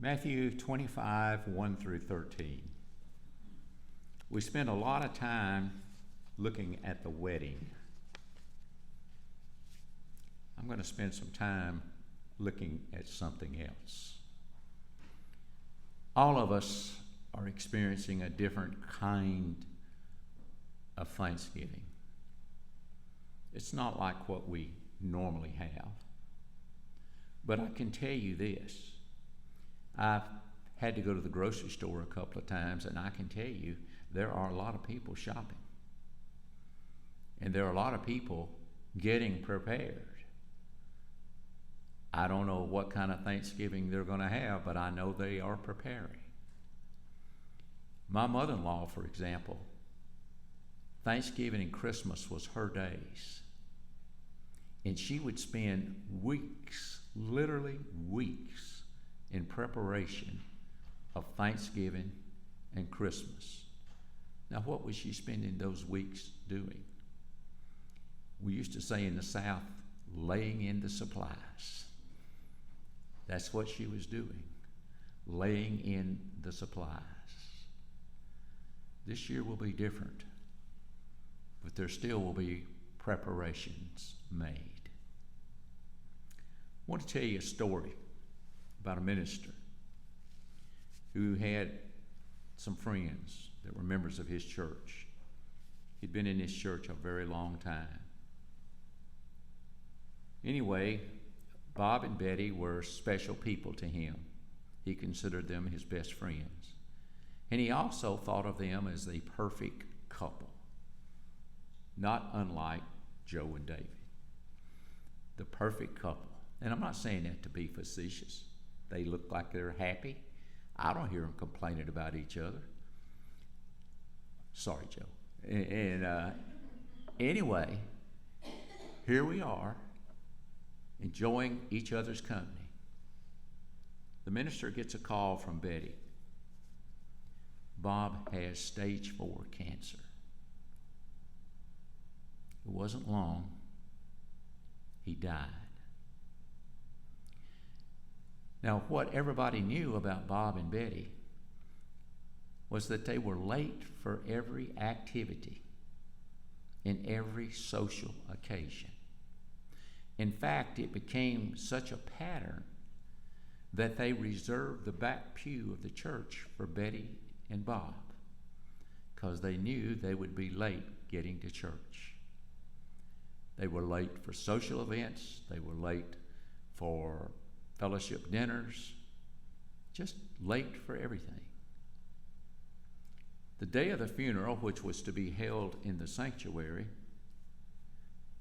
Matthew 25, 1 through 13. We spent a lot of time looking at the wedding. I'm going to spend some time looking at something else. All of us are experiencing a different kind of Thanksgiving. It's not like what we normally have. But I can tell you this. I've had to go to the grocery store a couple of times, and I can tell you there are a lot of people shopping. And there are a lot of people getting prepared. I don't know what kind of Thanksgiving they're going to have, but I know they are preparing. My mother-in-law, for example, Thanksgiving and Christmas was her days. And she would spend weeks, literally weeks, in preparation of Thanksgiving and Christmas. Now, what was she spending those weeks doing? We used to say in the South, laying in the supplies. That's what she was doing, laying in the supplies. This year will be different, but there still will be preparations made. I want to tell you a story about a minister who had some friends that were members of his church. He'd been in his church a very long time. Anyway, Bob and Betty were special people to him. He considered them his best friends. And he also thought of them as the perfect couple, not unlike Joe and David. The perfect couple. And I'm not saying that to be facetious. They look like they're happy. I don't hear them complaining about each other. Sorry, Joe. And anyway, here we are, enjoying each other's company. The minister gets a call from Betty. Bob has stage 4 cancer. It wasn't long. He died. Now, what everybody knew about Bob and Betty was that they were late for every activity and every social occasion. In fact, it became such a pattern that they reserved the back pew of the church for Betty and Bob because they knew they would be late getting to church. They were late for social events. They were late for fellowship dinners, just late for everything. The day of the funeral, which was to be held in the sanctuary,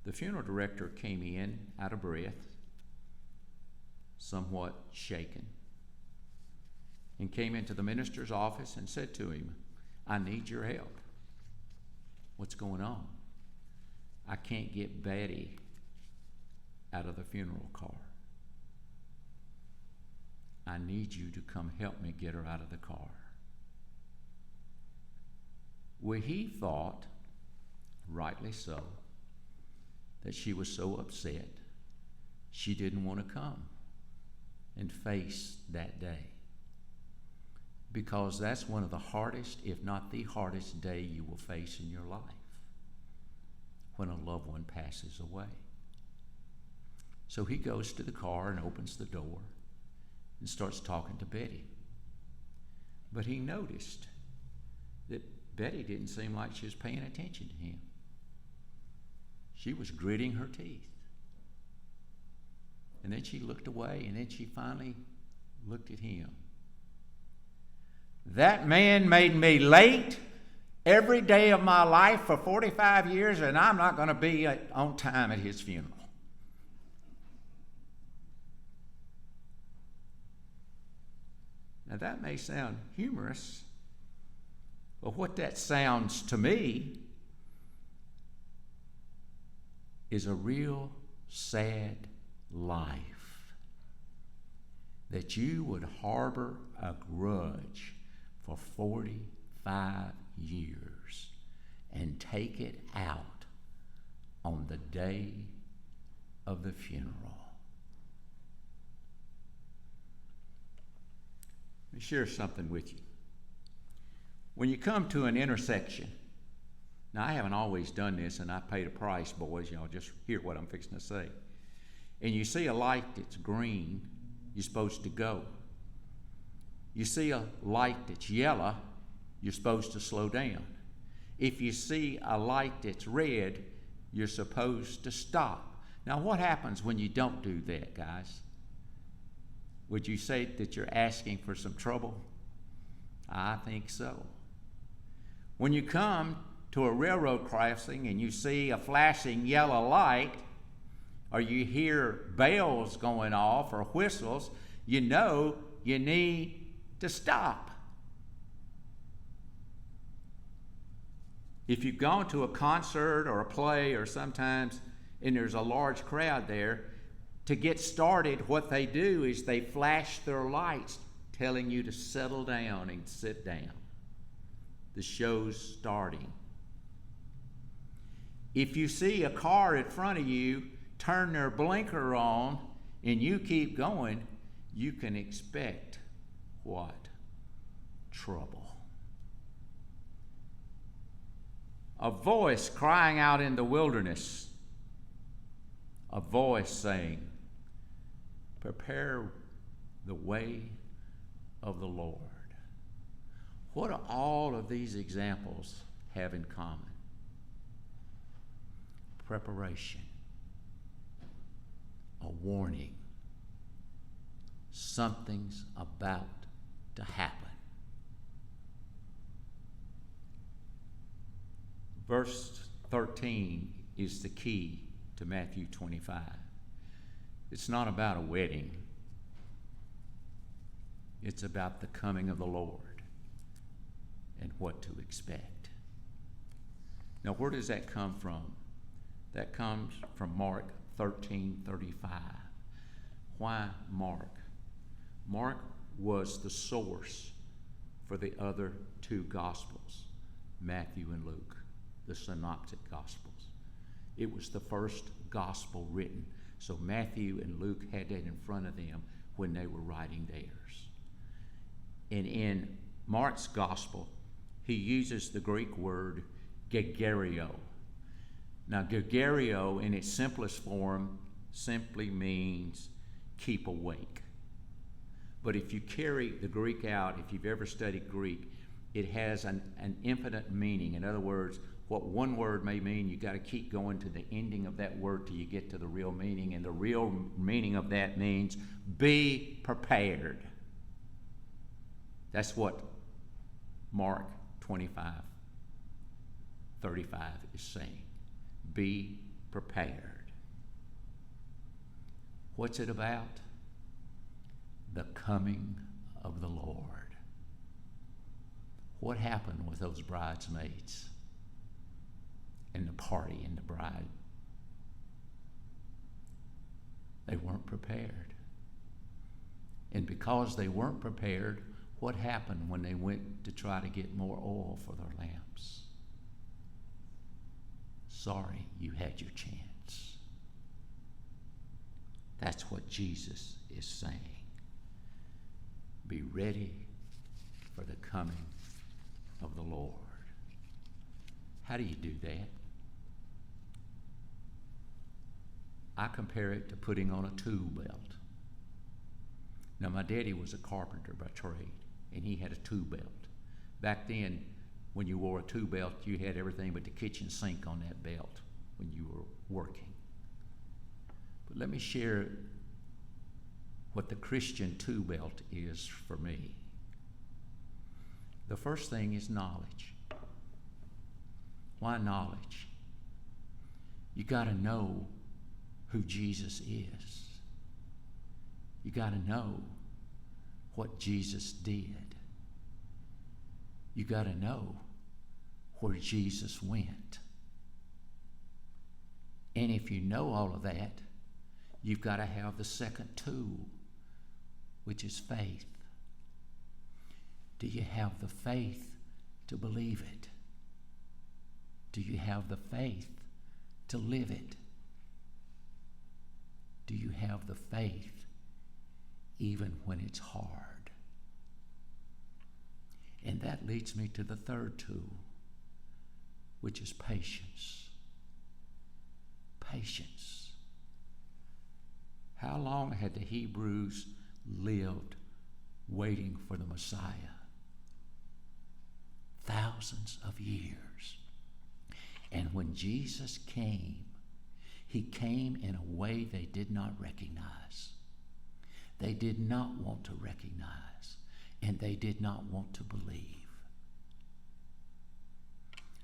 the funeral director came in out of breath, somewhat shaken, and came into the minister's office and said to him, "I need your help. What's going on? I can't get Betty out of the funeral car. I need you to come help me get her out of the car." Well, he thought, rightly so, that she was so upset she didn't want to come and face that day. Because that's one of the hardest, if not the hardest day you will face in your life, when a loved one passes away. So he goes to the car and opens the door and starts talking to Betty. But he noticed that Betty didn't seem like she was paying attention to him. She was gritting her teeth. And then she looked away, and then she finally looked at him. "That man made me late every day of my life for 45 years, and I'm not going to be on time at his funeral." Now that may sound humorous, but what that sounds to me is a real sad life. That you would harbor a grudge for 45 years and take it out on the day of the funeral. Let me share something with you. When you come to an intersection, now I haven't always done this, and I paid a price, boys. Y'all just hear what I'm fixing to say. And you see a light that's green, you're supposed to go. You see a light that's yellow, you're supposed to slow down. If you see a light that's red, you're supposed to stop. Now, what happens when you don't do that, guys? Would you say that you're asking for some trouble? I think so. When you come to a railroad crossing and you see a flashing yellow light, or you hear bells going off or whistles, you know you need to stop. If you've gone to a concert or a play or sometimes, and there's a large crowd there, to get started, what they do is they flash their lights telling you to settle down and sit down. The show's starting. If you see a car in front of you turn their blinker on and you keep going, you can expect what? Trouble. A voice crying out in the wilderness, a voice saying, prepare the way of the Lord. What do all of these examples have in common? Preparation, a warning. Something's about to happen. Verse 13 is the key to Matthew 25. It's not about a wedding. It's about the coming of the Lord and what to expect. Now, where does that come from? That comes from Mark 13:35. Why Mark? Mark was the source for the other two Gospels, Matthew and Luke, the Synoptic Gospels. It was the first gospel written, so Matthew and Luke had that in front of them when they were writing theirs. And in Mark's gospel, he uses the Greek word gegario. Now, gegario in its simplest form simply means keep awake. But if you carry the Greek out, if you've ever studied Greek, it has an infinite meaning. In other words, what one word may mean, you got to keep going to the ending of that word till you get to the real meaning. And the real meaning of that means be prepared. That's what Mark 25:35 is saying. Be prepared. What's it about? The coming of the Lord. What happened with those bridesmaids and the party and the bride? They weren't prepared. And because they weren't prepared, what happened when they went to try to get more oil for their lamps? Sorry, you had your chance. That's what Jesus is saying. Be ready for the coming of the Lord. How do you do that? I compare it to putting on a tool belt. Now, my daddy was a carpenter by trade, and he had a tool belt. Back then, when you wore a tool belt, you had everything but the kitchen sink on that belt when you were working. But let me share what the Christian tool belt is for me. The first thing is knowledge. Why knowledge? You got to know who Jesus is. You got to know what Jesus did. You got to know where Jesus went. And if you know all of that, you've got to have the second tool, which is faith. Do you have the faith to believe it? Do you have the faith to live it? Do you have the faith even when it's hard? And that leads me to the third tool, which is patience. Patience. How long had the Hebrews lived waiting for the Messiah? Thousands of years. And when Jesus came, he came in a way they did not recognize. They did not want to recognize, and they did not want to believe.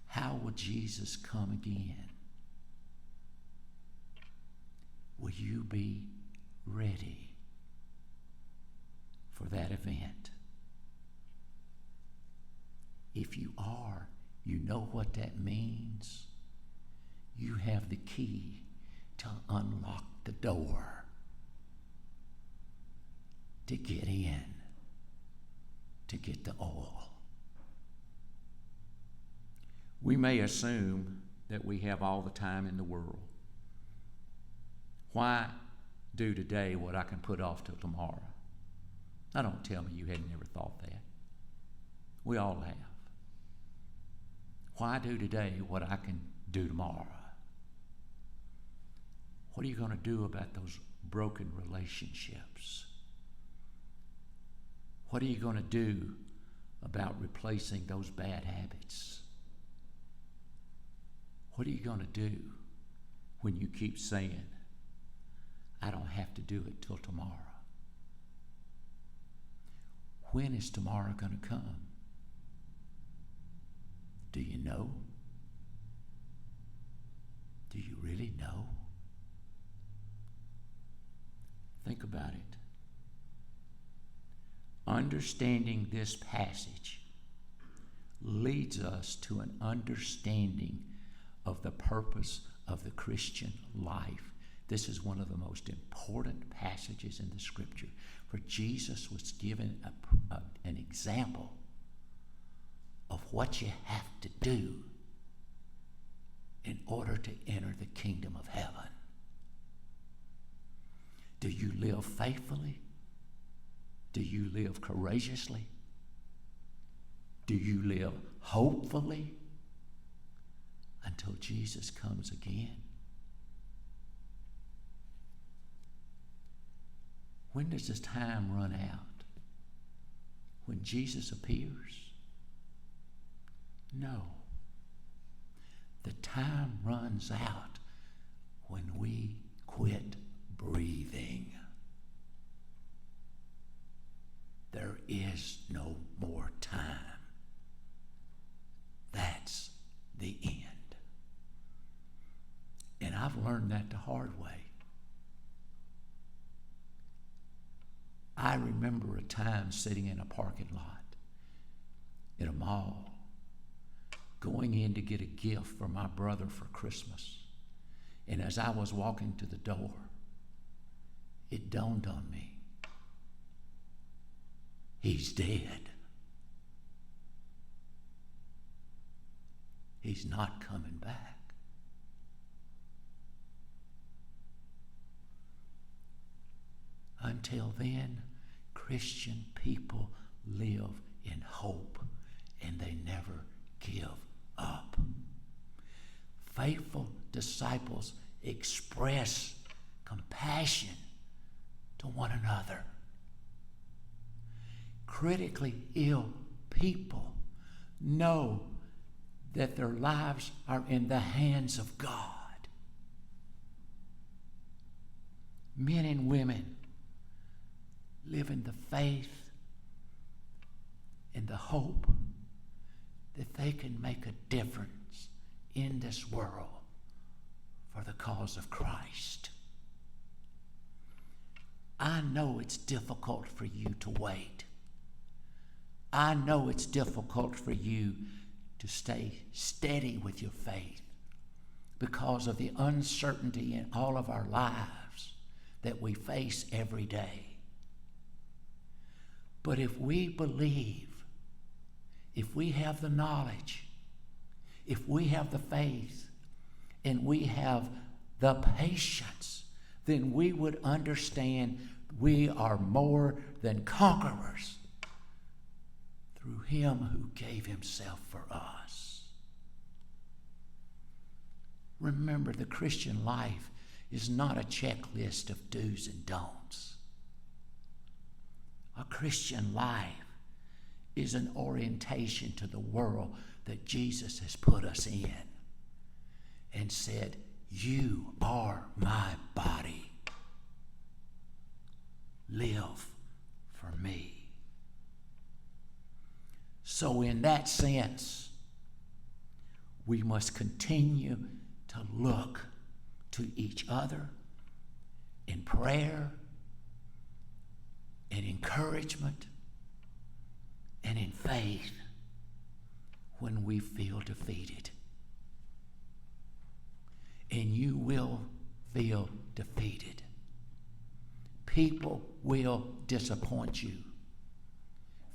How will Jesus come again? Will you be ready for that event? If you are, you know what that means. You have the key to unlock the door to get in, to get the oil. We may assume that we have all the time in the world. Why do today what I can put off till tomorrow? Now don't tell me you hadn't never thought that. We all have. Why do today what I can do tomorrow? What are you going to do about those broken relationships? What are you going to do about replacing those bad habits? What are you going to do when you keep saying, I don't have to do it till tomorrow? When is tomorrow going to come? Do you know? Do you really know? Think about it. Understanding this passage leads us to an understanding of the purpose of the Christian life. This is one of the most important passages in the Scripture, for Jesus was given an example of what you have to do in order to enter the kingdom of heaven. Do you live faithfully? Do you live courageously? Do you live hopefully until Jesus comes again? When does this time run out? When Jesus appears? No. The time runs out when we quit breathing. There is no more time. That's the end. And I've learned that the hard way. I remember a time sitting in a parking lot in a mall, going in to get a gift for my brother for Christmas. And as I was walking to the door, it dawned on me, he's dead. He's not coming back. Until then, Christian people live in hope and they never give up. Faithful disciples express compassion to one another. Critically ill people know that their lives are in the hands of God. Men and women live in the faith and the hope that they can make a difference in this world for the cause of Christ. I know it's difficult for you to wait. I know it's difficult for you to stay steady with your faith because of the uncertainty in all of our lives that we face every day. But if we believe, if we have the knowledge, if we have the faith, and we have the patience, then we would understand we are more than conquerors through him who gave himself for us. Remember, the Christian life is not a checklist of do's and don'ts. A Christian life is an orientation to the world that Jesus has put us in and said, you are my body. Live for me. So in that sense, we must continue to look to each other in prayer and encouragement and in faith when we feel defeated. And you will feel defeated. People will disappoint you.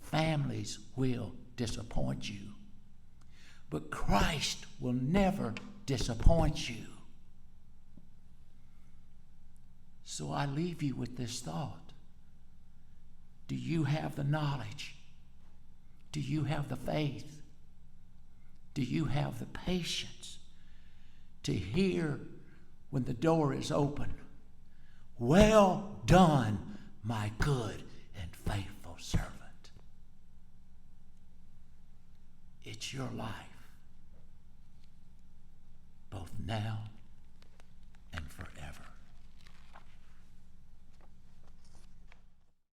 Families will disappoint you. But Christ will never disappoint you. So I leave you with this thought. Do you have the knowledge? Do you have the faith? Do you have the patience to hear when the door is open? Well done, my good and faithful servant. It's your life, both now